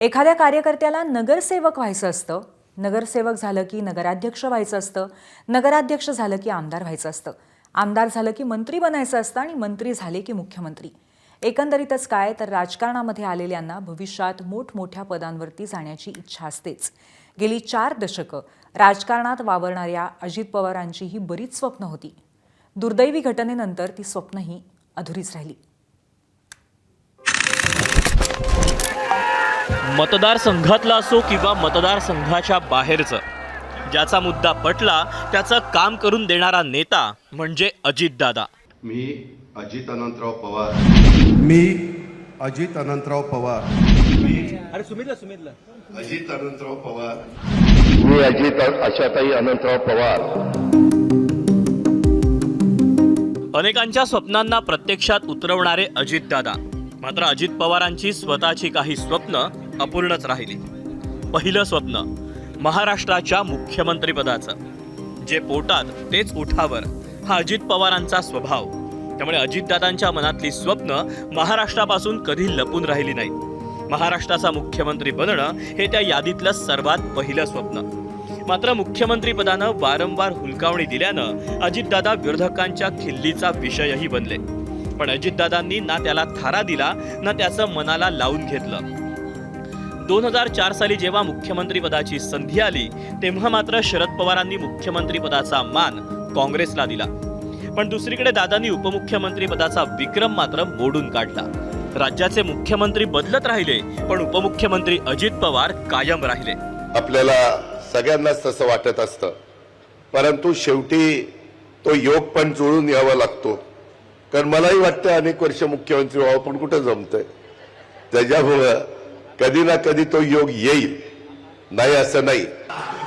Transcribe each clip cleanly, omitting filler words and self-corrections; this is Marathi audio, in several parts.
एखाद्या कार्यकर्त्याला नगरसेवक व्हायचं असतं, नगरसेवक झालं की नगराध्यक्ष व्हायचं असतं, नगराध्यक्ष झालं की आमदार व्हायचं असतं, आमदार झालं की मंत्री बनायचं असतं आणि मंत्री झाले की मुख्यमंत्री. एकंदरीतच काय तर राजकारणामध्ये आलेल्यांना भविष्यात मोठमोठ्या पदांवरती जाण्याची इच्छा असतेच. गेली 4 दशकं राजकारणात वावरणाऱ्या अजित पवारांची ही बरीच स्वप्न होती. दुर्दैवी घटनेनंतर ती स्वप्नही अधुरीच राहिली. मतदारसंघातला असो किंवा मतदारसंघाच्या बाहेरचं, ज्याचा मुद्दा पटला त्याचं काम करून देणारा नेता म्हणजे अजितदादा. मी अजित अनंतराव पवार. अजित अनंतराव पवार. अजित अनंतराव पवार. मी अजित आशाताई अनंतराव पवार. अनेकांच्या स्वप्नांना प्रत्यक्षात उतरवणारे अजितदादा. मात्र अजित पवारांची स्वतःची काही स्वप्न अपूर्णच राहिली. पहिलं स्वप्न महाराष्ट्राच्या मुख्यमंत्रीपदाचं. जे पोटात तेच ओठावर, हा अजित पवारांचा स्वभाव. त्यामुळे अजितदादांच्या मनातली स्वप्न महाराष्ट्रापासून कधी लपून राहिली नाहीत. महाराष्ट्राचा मुख्यमंत्री बनणं हे त्या यादीतलं सर्वात पहिलं स्वप्न. मात्र मुख्यमंत्रीपदानं वारंवार हुलकावणी दिल्यानं अजितदादा विरोधकांच्या खिल्लीचा विषयही बनले. पण अजितदादांनी ना त्याला थारा दिला ना त्याचं मनाला लावून घेतलं. 2004 साली जेव्हा मुख्यमंत्रीपदाची संधी आली तेव्हा मात्र शरद पवारांनी मुख्यमंत्रीपदाचा मान काँग्रेसला दिला. पण दुसरीकडे दादांनी उपमुख्यमंत्रीपदाचा विक्रम मात्र मोडून काढला. राज्याचे मुख्यमंत्री बदलत राहिले पण उपमुख्यमंत्री अजित पवार कायम राहिले. आपल्याला सगळ्यांनाच तसं वाटत असतं, परंतु शेवटी तो योग पण जुळून यावा लागतो. कारण मलाही वाटतं अनेक वर्ष मुख्यमंत्री व्हावं, पण कुठं जमतंय. त्याच्यामुळं कधी ना कधी तो योग येईल, नाही असं नाही.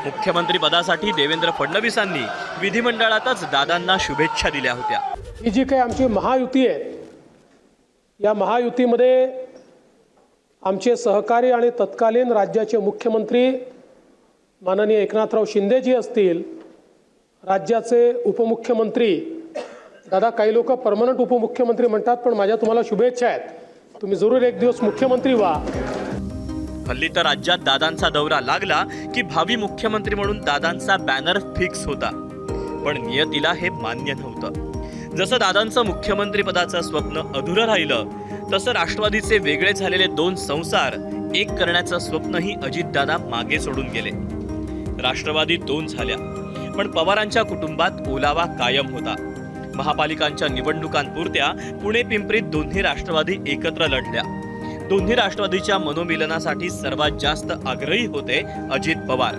मुख्यमंत्री पदासाठी देवेंद्र फडणवीसांनी विधिमंडळातच दादांना शुभेच्छा दिल्या होत्या. ही जी काही आमची महायुती आहे, या महायुतीमध्ये आमचे सहकारी आणि तत्कालीन राज्याचे मुख्यमंत्री माननीय एकनाथराव शिंदेजी असतील, राज्याचे उपमुख्यमंत्री, दादा काही लोक परमनंट उपमुख्यमंत्री म्हणतात, पण माझ्या तुम्हाला शुभेच्छा आहेत, तुम्ही जरूर एक दिवस मुख्यमंत्री व्हा. हल्ली तर राज्यात दादांचा दौरा लागला की भावी मुख्यमंत्री म्हणून दादांचा बॅनर फिक्स होता. पण नियतीला हे मान्य नव्हतं. जसं दादांचं मुख्यमंत्रीपदाचं स्वप्न अधुरं राहिलं तसं राष्ट्रवादीचे वेगळे झालेले 2 संसार एक करण्याचं स्वप्नही अजितदादा मागे सोडून गेले. राष्ट्रवादी 2 झाल्या पण पवारांच्या कुटुंबात ओलावा कायम होता. महापालिकांच्या निवडणुकांपुरत्या पुणे पिंपरीत दोन्ही राष्ट्रवादी एकत्र लढल्या. दोन्ही राष्ट्रवादीच्या मनोमिलनासाठी सर्वात जास्त आग्रही होते अजित पवार.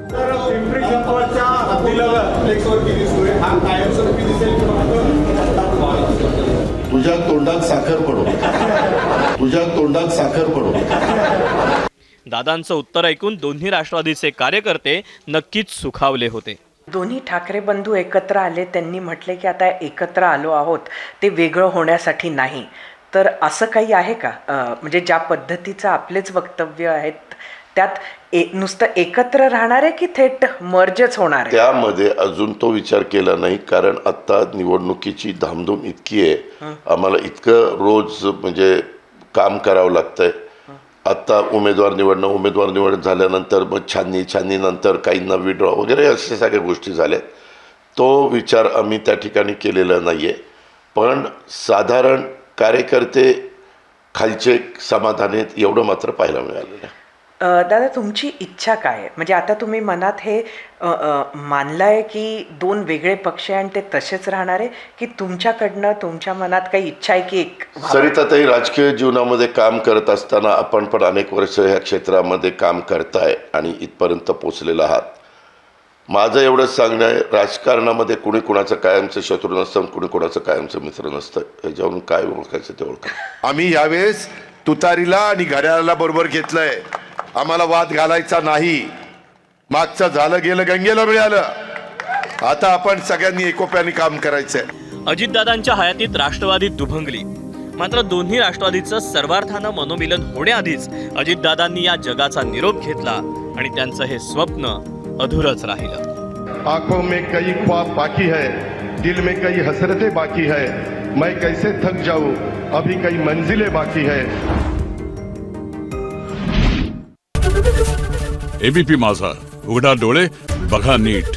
तुझ्या तोंडात साखर पडो, तुझ्या तोंडात साखर पडो. दादांचं उत्तर ऐकून दोन्ही राष्ट्रवादीचे कार्यकर्ते नक्कीच सुखावले होते. दोन्ही ठाकरे बंधू एकत्र आले. त्यांनी म्हटले की आता एकत्र आलो आहोत ते वेगळं होण्यासाठी नाही. तर असं काही आहे का, म्हणजे ज्या पद्धतीचं आपलेच वक्तव्य आहेत त्यात नुसतं एकत्र राहणार आहे की थेट मर्जच होणार आहे? त्यामध्ये अजून तो विचार केला नाही, कारण आता निवडणुकीची धामधूम इतकी आहे, आम्हाला इतकं रोज म्हणजे काम करावं लागतंय. आता उमेदवार निवड झाल्यानंतर मग छाननीनंतर काहींना विड्रॉ वगैरे अशा सगळ्या गोष्टी झाल्या. तो विचार आम्ही त्या ठिकाणी केलेला नाही आहे. पण साधारण कार्यकर्ते खालचे समाधान आहेत एवढं मात्र पाहायला मिळालेलं आहे. दादा तुमची इच्छा काय आहे? म्हणजे आता तुम्ही मनात हे मानलं आहे की 2 वेगळे पक्ष आहे आणि ते तसेच राहणार आहे, की तुमच्याकडनं तुमच्या मनात काही इच्छा आहे की एक? सरिताताई, राजकीय जीवनामध्ये काम करत असताना आपण पण अनेक वर्ष ह्या क्षेत्रामध्ये काम करताय आणि इथपर्यंत पोचलेला आहात. माझं एवढंच सांगणं आहे, राजकारणामध्ये कुणी कुणाचं कायमचं शत्रू नसतं, कुणी कुणाचं कायमचं मित्र नसतं. ह्याच्यावरून काय ओळखायचं ते ओळखा. आम्ही यावेळेस तुतारीला आणि घड्याळाला बरोबर घेतलंय. आम्हाला वाद घालायचा नाही. मागचं झालं गेलं गंगेला मिळालं. आता आपण सगळ्यांनी एकोप्याने काम करायचंय. अजितदादांच्या हयातीत राष्ट्रवादी दुभंगली. मात्र दोन्ही राष्ट्रवादीचं सर्वार्थानं मनोमिलन होण्याआधीच अजितदादांनी या जगाचा निरोप घेतला आणि त्यांचं हे स्वप्न अधुरच राहिलं. आंखों में कई ख्वाब बाकी है, दिल में कई हसरतें बाकी है, मैं कैसे थक जाऊं, अभी कई मंजिलें बाकी है. एबीपी माझा, उघडा डोळे बघा नीट.